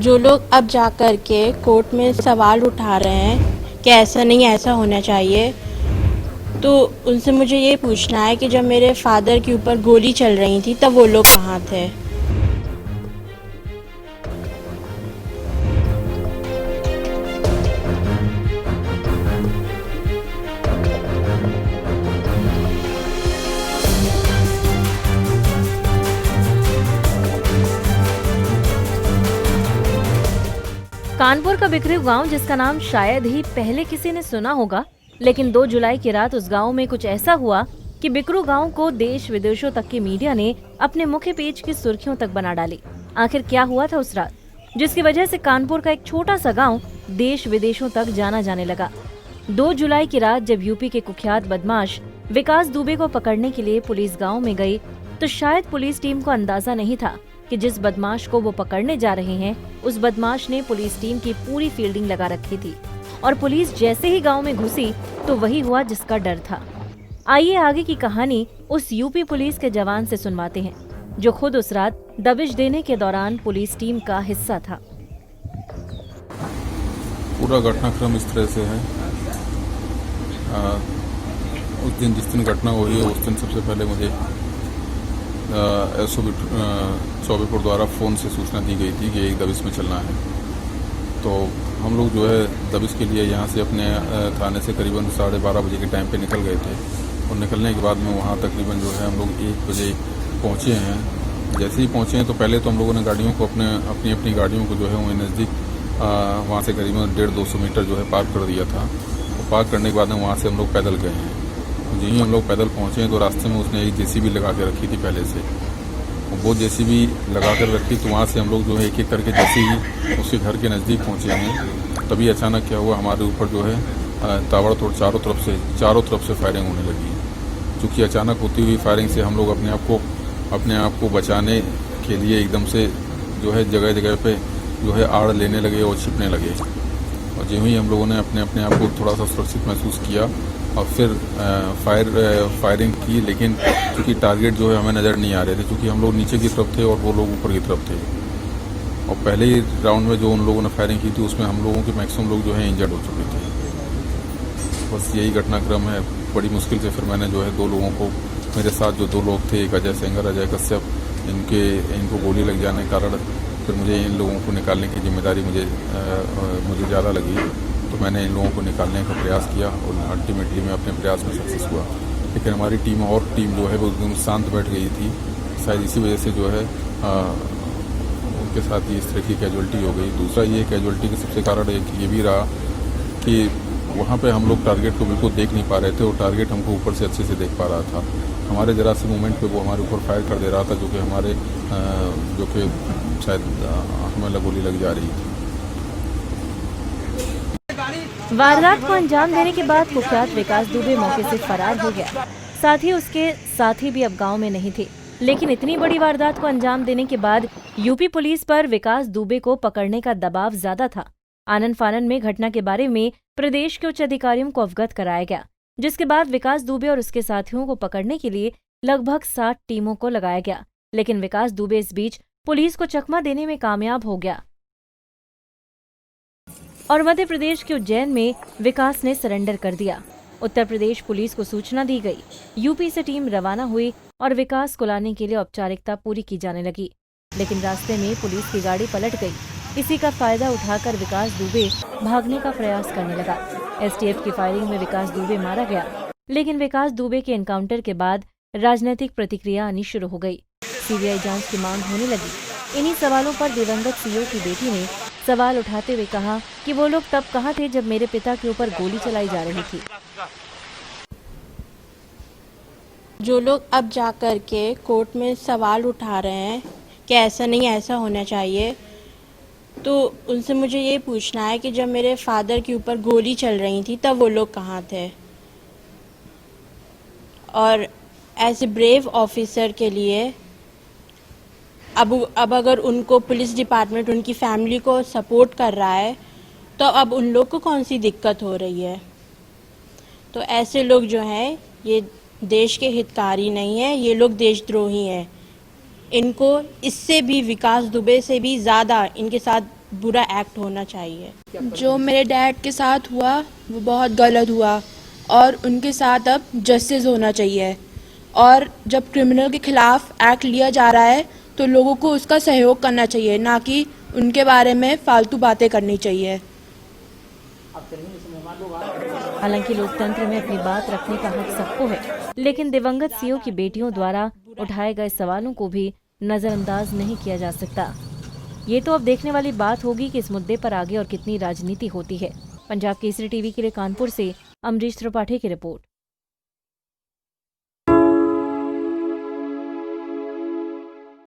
जो लोग अब जा कर के कोर्ट में सवाल उठा रहे हैं कि ऐसा नहीं ऐसा होना चाहिए, तो उनसे मुझे ये पूछना है कि जब मेरे फादर के ऊपर गोली चल रही थी तब वो लोग कहाँ थे। कानपुर का बिखरू गांव, जिसका नाम शायद ही पहले किसी ने सुना होगा, लेकिन 2 जुलाई की रात उस गांव में कुछ ऐसा हुआ कि बिकरू गांव को देश विदेशों तक की मीडिया ने अपने मुख्य पेज की सुर्खियों तक बना डाली। आखिर क्या हुआ था उस रात, जिसकी वजह से कानपुर का एक छोटा सा गांव देश विदेशों तक जाना जाने लगा। 2 जुलाई की रात जब यूपी के कुख्यात बदमाश विकास दुबे को पकड़ने के लिए पुलिस गाँव में गई, तो शायद पुलिस टीम को अंदाजा नहीं था कि जिस बदमाश को वो पकड़ने जा रहे हैं, उस बदमाश ने पुलिस टीम की पूरी फील्डिंग लगा रखी थी और पुलिस जैसे ही गांव में घुसी तो वही हुआ जिसका डर था। आइए आगे की कहानी उस यूपी पुलिस के जवान से सुनवाते हैं, जो खुद उस रात दबिश देने के दौरान पुलिस टीम का हिस्सा था। पूरा घटनाक्रम इस तरह से है। उस दिन जिस दिन घटना हुई है, उस दिन सबसे पहले मुझे एसओबी चौबेपुर द्वारा फ़ोन से सूचना दी गई थी कि एक दबिश में चलना है। तो हम लोग जो है दबिश के लिए यहाँ से अपने थाने से करीबन 12:30 बजे के टाइम पे निकल गए थे और निकलने के बाद में वहाँ तकरीबन जो है हम लोग 1 बजे पहुँचे हैं। जैसे ही पहुँचे हैं तो पहले तो हम लोगों ने गाड़ियों को अपनी गाड़ियों को जो है वहीं नज़दीक वहाँ से करीबन 150-200 मीटर जो है पार्क कर दिया था। तो पार्क करने के बाद में वहाँ से हम लोग पैदल गए हैं। जी हम लोग पैदल पहुँचे तो रास्ते में उसने एक जेसीबी लगा के रखी थी पहले से। वो जेसीबी लगा कर रखी तो वहाँ से हम लोग जो है एक करके जैसे ही उसके घर के नज़दीक पहुँचे हैं, तभी अचानक क्या हुआ, हमारे ऊपर जो है ताबड़तोड़ चारों तरफ से फायरिंग होने लगी। चूँकि अचानक होती हुई फायरिंग से हम लोग अपने आप को बचाने के लिए एकदम से जो है जगह जगह पे जो है आड़ लेने लगे और छिपने लगे। और जो ही हम लोगों ने अपने आप को थोड़ा सा सुरक्षित महसूस किया और फिर फायरिंग की, लेकिन क्योंकि टारगेट जो है हमें नज़र नहीं आ रहे थे, क्योंकि हम लोग नीचे की तरफ थे और वो लोग ऊपर की तरफ थे। और पहले ही राउंड में जो उन लोगों ने फायरिंग की थी उसमें हम लोगों के मैक्सिमम लोग जो है इंजर्ड हो चुके थे। बस यही घटनाक्रम है। बड़ी मुश्किल से फिर मैंने जो है 2 लोगों को, मेरे साथ जो 2 लोग थे, एक अजय सेंगर, अजय कश्यप, इनको गोली लग जाने के कारण फिर मुझे इन लोगों को निकालने की जिम्मेदारी मुझे ज़्यादा लगी। तो मैंने इन लोगों को निकालने का प्रयास किया और अल्टीमेटली मैं अपने प्रयास में सक्सेस हुआ। लेकिन हमारी टीम जो है वो एकदम शांत बैठ गई थी। शायद इसी वजह से जो है उनके साथ ही इस तरह की कैजुअल्टी हो गई। दूसरा ये कैजुअल्टी का सबसे कारण एक ये भी रहा कि वहाँ पे हम लोग टारगेट को बिल्कुल देख नहीं पा रहे थे और टारगेट हमको ऊपर से अच्छे से देख पा रहा था। हमारे ज़रा से मूवमेंट पे वो हमारे ऊपर फायर कर दे रहा था, जो कि शायद हमें गोली लग जा रही थी। वारदात को अंजाम देने के बाद कुख्यात विकास दुबे मौके से फरार हो गया। साथ ही उसके साथी भी अब गांव में नहीं थे। लेकिन इतनी बड़ी वारदात को अंजाम देने के बाद यूपी पुलिस पर विकास दुबे को पकड़ने का दबाव ज्यादा था। आनन फानन में घटना के बारे में प्रदेश के उच्च अधिकारियों को अवगत कराया गया, जिसके बाद विकास दुबे और उसके साथियों को पकड़ने के लिए लगभग 60 टीमों को लगाया गया। लेकिन विकास दुबे इस बीच पुलिस को चकमा देने में कामयाब हो गया और मध्य प्रदेश के उज्जैन में विकास ने सरेंडर कर दिया। उत्तर प्रदेश पुलिस को सूचना दी गई। यूपी से टीम रवाना हुई और विकास को लाने के लिए औपचारिकता पूरी की जाने लगी। लेकिन रास्ते में पुलिस की गाड़ी पलट गई। इसी का फायदा उठाकर विकास दुबे भागने का प्रयास करने लगा। एसटीएफ की फायरिंग में विकास दुबे मारा गया। लेकिन विकास दुबे के एनकाउंटर के बाद राजनीतिक प्रतिक्रिया आनी शुरू हो गई। सीबीआई जांच की मांग होने लगी। इन्हीं सवालों पर दिवंगत सीओ की बेटी ने सवाल उठाते हुए कहा कि वो लोग तब कहाँ थे जब मेरे पिता के ऊपर गोली चलाई जा रही थी। जो लोग अब जा कर के कोर्ट में सवाल उठा रहे हैं कि ऐसा नहीं ऐसा होना चाहिए, तो उनसे मुझे ये पूछना है कि जब मेरे फादर के ऊपर गोली चल रही थी तब वो लोग कहाँ थे। और एज ए ब्रेव ऑफिसर के लिए अब अगर उनको पुलिस डिपार्टमेंट उनकी फैमिली को सपोर्ट कर रहा है, तो अब उन लोग को कौन सी दिक्कत हो रही है। तो ऐसे लोग जो हैं ये देश के हितकारी नहीं है, ये लोग देशद्रोही हैं। इनको इससे भी, विकास दुबे से भी ज़्यादा इनके साथ बुरा एक्ट होना चाहिए। जो मेरे डैड के साथ हुआ वो बहुत गलत हुआ और उनके साथ अब जस्टिस होना चाहिए। और जब क्रिमिनल के खिलाफ एक्ट लिया जा रहा है तो लोगों को उसका सहयोग करना चाहिए, ना कि उनके बारे में फालतू बातें करनी चाहिए। हालांकि लोकतंत्र में अपनी बात रखने का हक सबको है, लेकिन दिवंगत सीओ की बेटियों द्वारा उठाए गए सवालों को भी नजरअंदाज नहीं किया जा सकता। ये तो अब देखने वाली बात होगी कि इस मुद्दे पर आगे और कितनी राजनीति होती है। पंजाब केसरी टीवी के लिए कानपुर से अमरीश त्रिपाठी की रिपोर्ट।